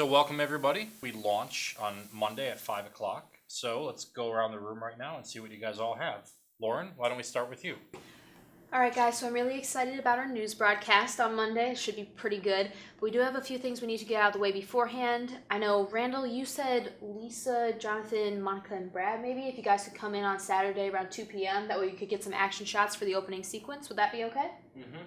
So welcome everybody. We launch on Monday at 5 o'clock. So let's go around the room right now and see what you guys all have. Lauren, why don't we start with you? All right, guys, so I'm really excited about our news broadcast on Monday. It should be pretty good. But we do have a few things we need to get out of the way beforehand. I know, Randall, you said Lisa, Jonathan, Monica, and Brad, maybe, if you guys could come in on Saturday around 2 p.m. That way you could get some action shots for the opening sequence. Would that be okay? Mm-hmm.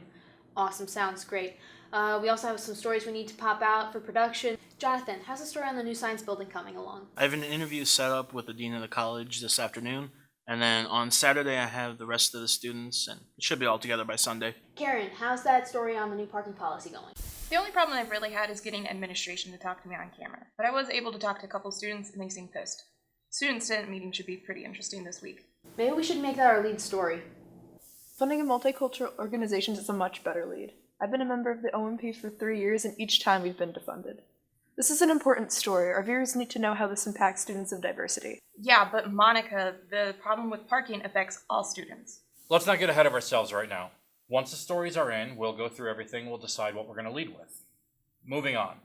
Awesome, sounds great. We also have some stories we need to pop out for production. Jonathan, how's the story on the new science building coming along? I have an interview set up with the dean of the college this afternoon, and then on Saturday I have the rest of the students, and it should be all together by Sunday. Karen, how's that story on the new parking policy going? The only problem I've really had is getting administration to talk to me on camera, but I was able to talk to a couple students and they seem pissed. Student Senate meeting should be pretty interesting this week. Maybe we should make that our lead story. Funding of multicultural organizations is a much better lead. I've been a member of the OMP for 3 years, and each time we've been defunded. This is an important story. Our viewers need to know how this impacts students of diversity. Yeah, but Monica, the problem with parking affects all students. Let's not get ahead of ourselves right now. Once the stories are in, we'll go through everything. We'll decide what we're going to lead with. Moving on.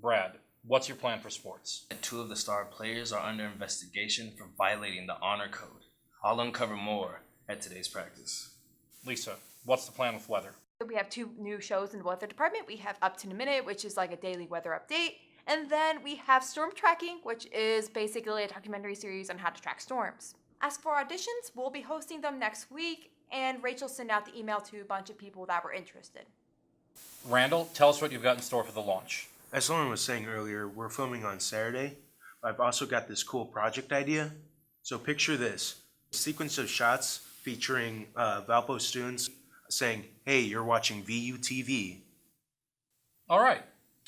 Brad, what's your plan for sports? 2 of the star players are under investigation for violating the honor code. I'll uncover more at today's practice. Lisa, what's the plan with weather? We have 2 new shows in the weather department. We have Up to the Minute, which is like a daily weather update. And then we have Storm Tracking, which is basically a documentary series on how to track storms. As for auditions, we'll be hosting them next week, and Rachel sent out the email to a bunch of people that were interested. Randall, tell us what you've got in store for the launch. As Lauren was saying earlier, we're filming on Saturday. I've also got this cool project idea. So picture this, a sequence of shots featuring Valpo students saying, "Hey, you're watching VUTV." All right.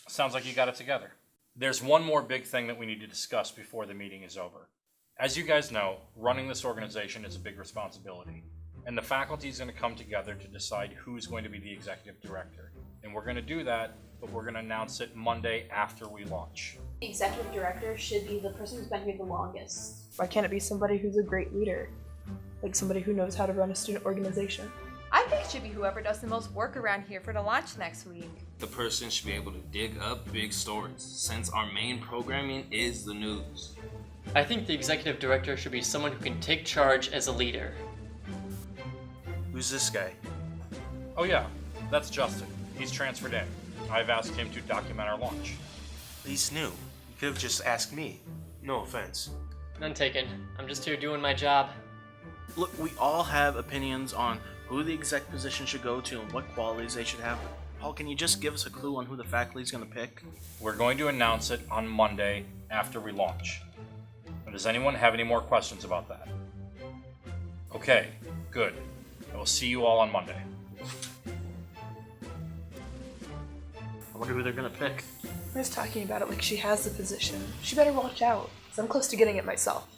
Sounds like you got it together. There's one more big thing that we need to discuss before the meeting is over. As you guys know, running this organization is a big responsibility, and the faculty is going to come together to decide who's going to be the executive director. And we're going to do that, but we're going to announce it Monday after we launch. The executive director should be the person who's been here the longest. Why can't it be somebody who's a great leader? Like somebody who knows how to run a student organization? I think it should be whoever does the most work around here for the launch next week. The person should be able to dig up big stories, since our main programming is the news. I think the executive director should be someone who can take charge as a leader. Who's this guy? Oh yeah, that's Justin. He's transferred in. I've asked him to document our launch. He's new. You could have just asked me. No offense. None taken. I'm just here doing my job. Look, we all have opinions on who the exec position should go to and what qualities they should have. Paul, can you just give us a clue on who the faculty is going to pick? We're going to announce it on Monday after we launch. Now, does anyone have any more questions about that? Okay, good. I will see you all on Monday. I wonder who they're going to pick. Maria's talking about it like she has the position. She better watch out, because I'm close to getting it myself.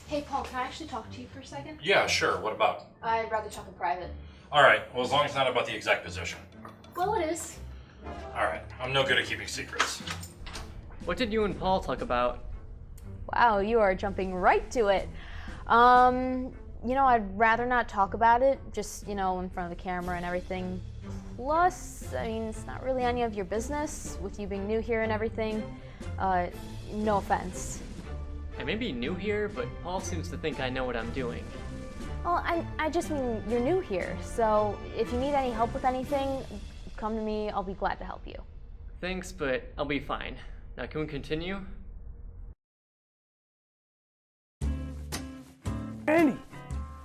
Hey, Paul, can I actually talk to you for a second? Yeah, sure. What about? I'd rather talk in private. All right. Well, as long as it's not about the exec position. Well, it is. All right. I'm no good at keeping secrets. What did you and Paul talk about? Wow, you are jumping right to it. I'd rather not talk about it, just, in front of the camera and everything. Plus, it's not really any of your business, with you being new here and everything. No offense. I may be new here, but Paul seems to think I know what I'm doing. Well, I just mean you're new here, so if you need any help with anything, come to me, I'll be glad to help you. Thanks, but I'll be fine. Now can we continue? Randy,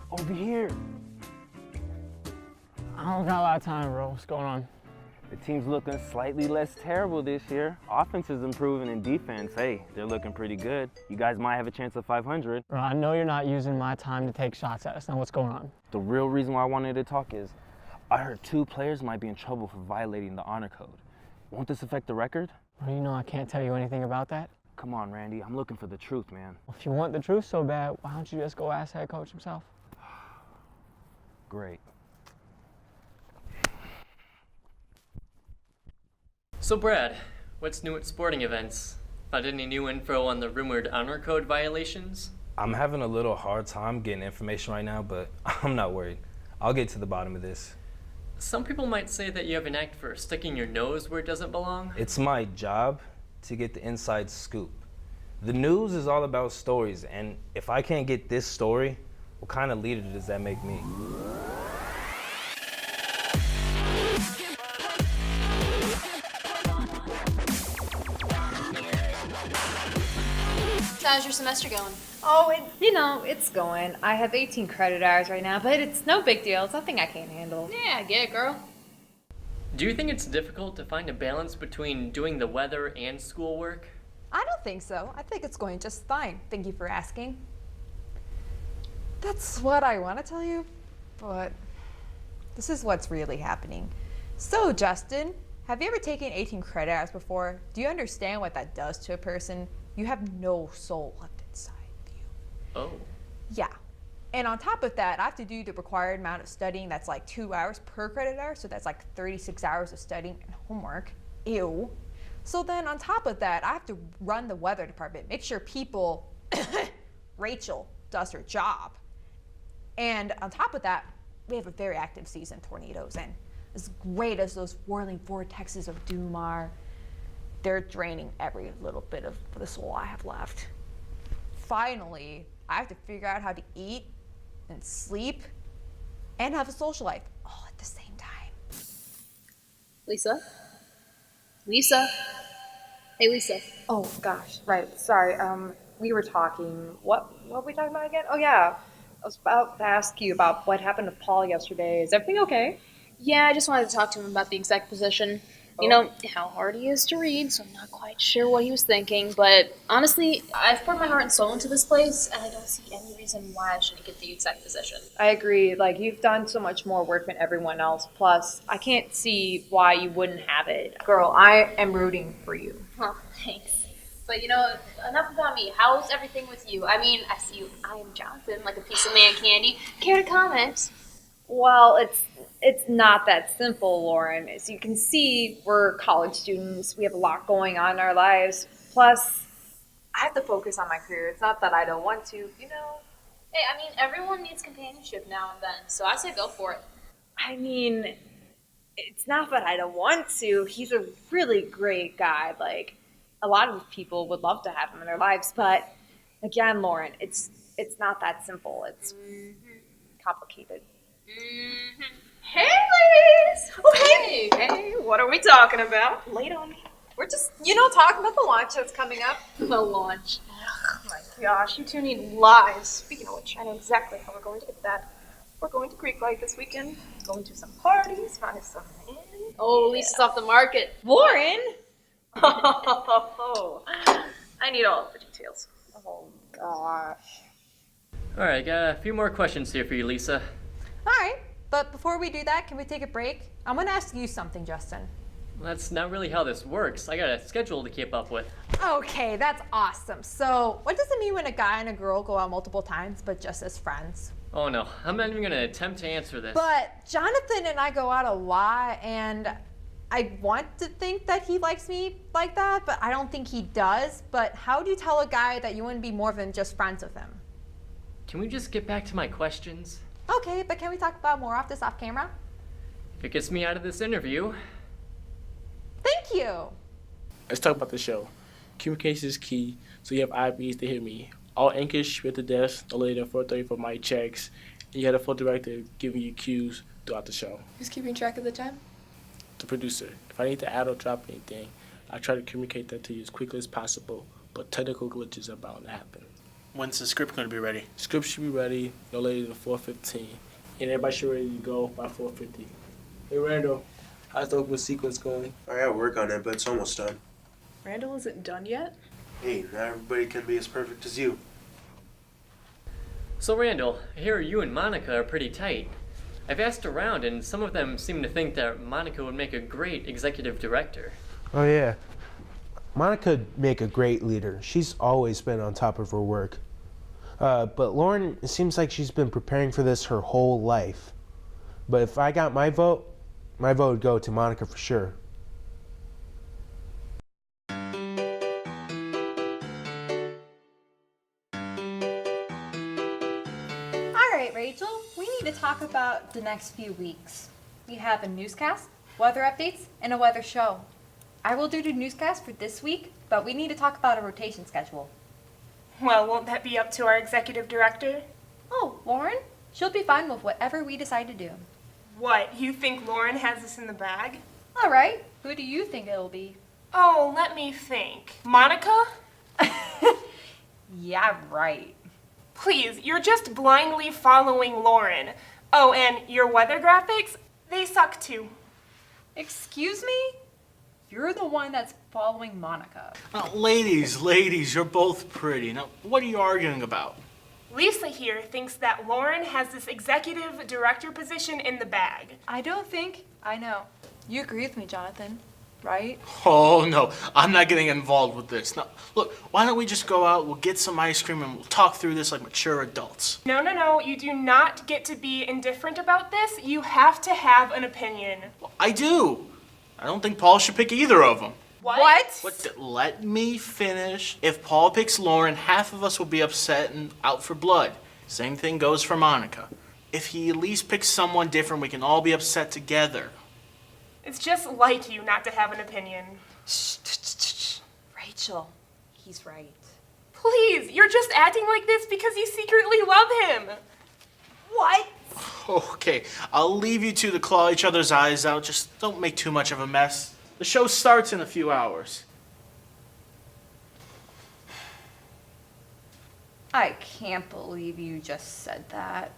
over here. I don't got a lot of time, bro. What's going on? The team's looking slightly less terrible this year. Offense is improving and defense, hey, they're looking pretty good. You guys might have a chance of 500. Bro, I know you're not using my time to take shots at us. Now what's going on? The real reason why I wanted to talk is I heard 2 players might be in trouble for violating the honor code. Won't this affect the record? Bro, you know I can't tell you anything about that. Come on, Randy, I'm looking for the truth, man. Well, if you want the truth so bad, why don't you just go ask head coach himself? Great. So Brad, what's new at sporting events? Found any new info on the rumored honor code violations? I'm having a little hard time getting information right now, but I'm not worried. I'll get to the bottom of this. Some people might say that you have an act for sticking your nose where it doesn't belong. It's my job, to get the inside scoop. The news is all about stories, and if I can't get this story, what kind of leader does that make me? How's your semester going? Oh, it's going. I have 18 credit hours right now, but it's no big deal. It's nothing I can't handle. Yeah, I get it, girl. Do you think it's difficult to find a balance between doing the weather and schoolwork? I don't think so. I think it's going just fine. Thank you for asking. That's what I want to tell you, but this is what's really happening. So, Justin, have you ever taken 18 credit hours before? Do you understand what that does to a person? You have no soul left inside of you. Oh. Yeah. And on top of that, I have to do the required amount of studying that's like 2 hours per credit hour, so that's like 36 hours of studying and homework. Ew. So then on top of that, I have to run the weather department, make sure people, Rachel, does her job. And on top of that, we have a very active season, tornadoes, and as great as those whirling vortexes of doom are, they're draining every little bit of the soul I have left. Finally, I have to figure out how to eat and sleep and have a social life all at the same time. Lisa? Lisa? Hey, Lisa. Oh gosh, right. Sorry. We were talking. What were we talking about again? Oh yeah, I was about to ask you about what happened to Paul yesterday. Is everything okay? Yeah, I just wanted to talk to him about the exec position. You know how hard he is to read, so I'm not quite sure what he was thinking. But honestly, I've poured my heart and soul into this place, and I don't see any reason why I shouldn't get the exec position. I agree. Like, you've done so much more work than everyone else. Plus, I can't see why you wouldn't have it. Girl, I am rooting for you. Oh, thanks. But enough about me. How's everything with you? I mean, I see you. I am Jonathan, like a piece of man candy. Care to comment? Well, it's not that simple, Lauren. As you can see, we're college students. We have a lot going on in our lives. Plus, I have to focus on my career. It's not that I don't want to, Hey, I mean, everyone needs companionship now and then, so I say go for it. I mean, it's not that I don't want to. He's a really great guy. Like, a lot of people would love to have him in their lives. But, again, Lauren, it's not that simple. It's complicated. Hey, ladies! Oh, hey, what are we talking about? Late on me. We're just, talking about the launch that's coming up. The launch. Oh my gosh, you two need lives. Speaking of which, I know exactly how we're going to get that. We're going to Greek Light this weekend, going to some parties, find some men. Oh, Lisa's off the market. Lauren? I need all of the details. Oh, gosh. All right, got a few more questions here for you, Lisa. All right, but before we do that, can we take a break? I'm gonna ask you something, Justin. That's not really how this works. I got a schedule to keep up with. Okay, that's awesome. So, what does it mean when a guy and a girl go out multiple times, but just as friends? Oh no, I'm not even gonna attempt to answer this. But Jonathan and I go out a lot, and I want to think that he likes me like that, but I don't think he does. But how do you tell a guy that you wouldn't be more than just friends with him? Can we just get back to my questions? Okay, but can we talk about more off camera? If it gets me out of this interview. Thank you. Let's talk about the show. Communication is key, so you have IBs to hear me. All anchors should be at the desk no later than 4:30 for my checks, and you had a full director giving you cues throughout the show. Who's keeping track of the time? The producer. If I need to add or drop anything, I try to communicate that to you as quickly as possible, but technical glitches are bound to happen. When's the script going to be ready? Script should be ready no later than 4:15, and everybody should be ready to go by 4:50. Hey Randall, how's the open sequence going? I gotta work on it, but it's almost done. Randall isn't done yet? Hey, not everybody can be as perfect as you. So Randall, I hear you and Monica are pretty tight. I've asked around and some of them seem to think that Monica would make a great executive director. Oh yeah. Monica'd make a great leader. She's always been on top of her work. But Lauren, it seems like she's been preparing for this her whole life. But if I got my vote would go to Monica for sure. Alright, Rachel, we need to talk about the next few weeks. We have a newscast, weather updates, and a weather show. I will do the newscast for this week, but we need to talk about a rotation schedule. Well, won't that be up to our executive director? Oh, Lauren? She'll be fine with whatever we decide to do. What, you think Lauren has this in the bag? All right. Who do you think it'll be? Oh, let me think. Monica? Yeah, right. Please, you're just blindly following Lauren. Oh, and your weather graphics? They suck too. Excuse me? You're the one that's following Monica. Now, ladies, you're both pretty. Now, what are you arguing about? Lisa here thinks that Lauren has this executive director position in the bag. I don't think I know. You agree with me, Jonathan, right? Oh, no, I'm not getting involved with this. Now, look, why don't we just go out, we'll get some ice cream, and we'll talk through this like mature adults. No, you do not get to be indifferent about this. You have to have an opinion. Well, I do. I don't think Paul should pick either of them. What? Let me finish. If Paul picks Lauren, half of us will be upset and out for blood. Same thing goes for Monica. If he at least picks someone different, we can all be upset together. It's just like you not to have an opinion. Rachel, he's right. Please, you're just acting like this because you secretly love him. What? Okay, I'll leave you two to claw each other's eyes out. Just don't make too much of a mess. The show starts in a few hours. I can't believe you just said that.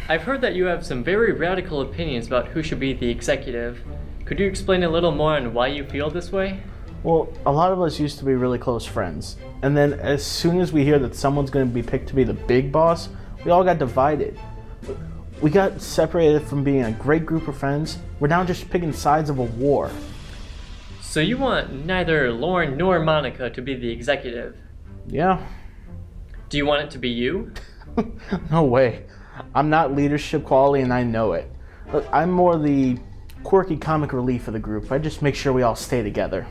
I've heard that you have some very radical opinions about who should be the executive. Could you explain a little more on why you feel this way? Well, a lot of us used to be really close friends. And then as soon as we hear that someone's going to be picked to be the big boss, we all got divided. We got separated from being a great group of friends. We're now just picking sides of a war. So you want neither Lauren nor Monica to be the executive? Yeah. Do you want it to be you? No way. I'm not leadership quality and I know it. Look, I'm more the quirky comic relief of the group. I just make sure we all stay together.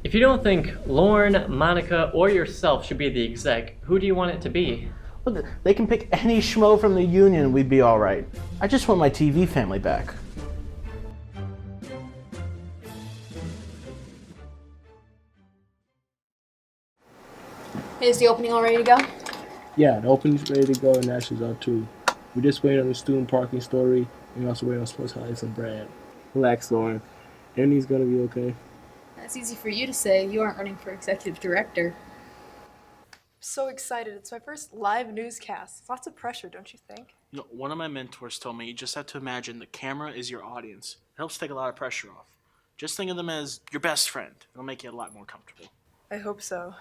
If you don't think Lauren, Monica, or yourself should be the exec, who do you want it to be? Look, they can pick any schmo from the union and we'd be alright. I just want my TV family back. Is the opening all ready to go? Yeah, the opening's ready to go and Ashley's out too. We're just waiting on the student parking story and we're also waiting on sports highlights and Brad. Relax, Lauren. Everything's gonna be okay. That's easy for you to say. You aren't running for executive director. So excited. It's my first live newscast. It's lots of pressure, don't you think? You know, one of my mentors told me you just have to imagine the camera is your audience. It helps take a lot of pressure off. Just think of them as your best friend. It'll make you a lot more comfortable. I hope so.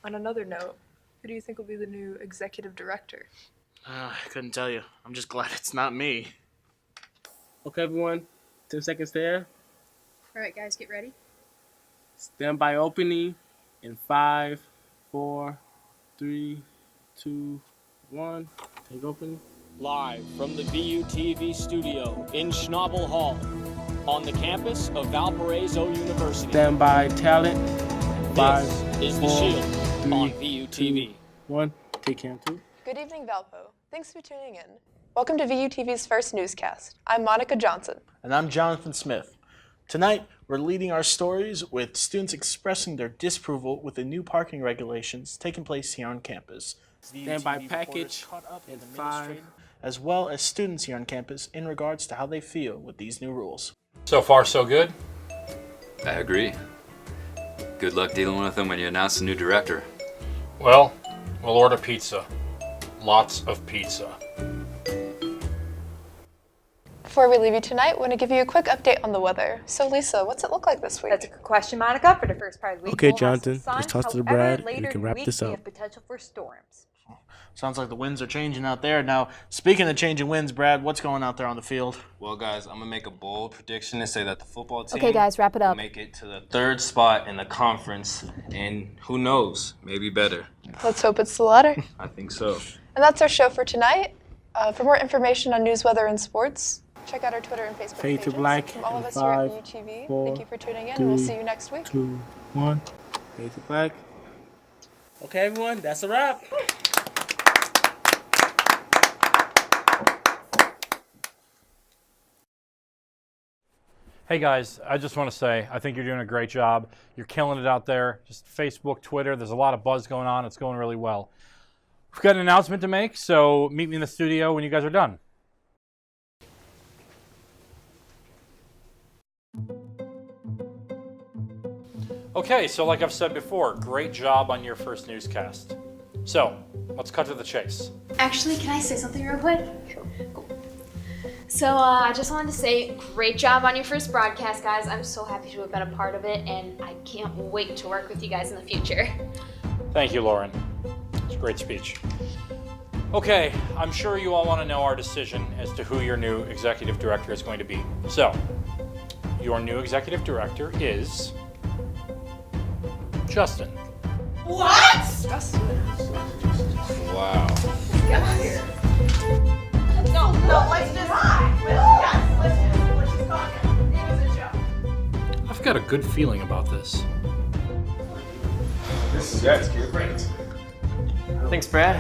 On another note, who do you think will be the new executive director? I couldn't tell you. I'm just glad it's not me. Okay, everyone. 10 seconds there. All right, guys, get ready. Stand by opening in 5, 4, 3, 2, 1. Take opening. Live from the VUTV studio in Schnabel Hall on the campus of Valparaiso University. Stand by talent. 5, is the 4, Shield 3, on VUTV. 2, 1. Take cam 2. Good evening, Valpo. Thanks for tuning in. Welcome to VUTV's first newscast. I'm Monica Johnson. And I'm Jonathan Smith. Tonight, we're leading our stories with students expressing their disapproval with the new parking regulations taking place here on campus. Stand by package in 5. As well as students here on campus in regards to how they feel with these new rules. So far, so good? I agree. Good luck dealing with them when you announce the new director. Well, we'll order pizza. Lots of pizza. Before we leave you tonight, I want to give you a quick update on the weather. So, Lisa, what's it look like this week? That's a good question, Monica. For the first part of the week, Okay, we'll have some Jonathan, sun. let's toss to the However, Brad and later we can in the wrap week, this we up. have potential for storms. Sounds like the winds are changing out there. Now, speaking of changing winds, Brad, what's going out there on the field? Well, guys, I'm going to make a bold prediction and say that the football team Okay, guys, wrap it will up. make it to the 3rd spot in the conference, and who knows, maybe better. Let's hope it's the latter. I think so. And that's our show for tonight. For more information on news, weather, and sports, check out our Twitter and Facebook Fade to pages. black From all of in us here at 5, UTV, 4, thank you for tuning in, 3, and we'll see you next week. 2, 1. Fade to black. Okay, everyone, that's a wrap. Hey guys, I just want to say I think you're doing a great job. You're killing it out there. Just Facebook, Twitter, there's a lot of buzz going on. It's going really well. We've got an announcement to make, so meet me in the studio when you guys are done. Okay, so like I've said before, great job on your first newscast. So, let's cut to the chase. Actually, can I say something real quick? Sure. Cool. So, I just wanted to say, great job on your first broadcast, guys. I'm so happy to have been a part of it, and I can't wait to work with you guys in the future. Thank you, Lauren. It's a great speech. Okay, I'm sure you all want to know our decision as to who your new executive director is going to be. So, your new executive director is Justin. What? Justin. Wow. Get out here. No, let's just. Let's just talk. It was a joke. I've got a good feeling about this. This is great. Thanks, Brad.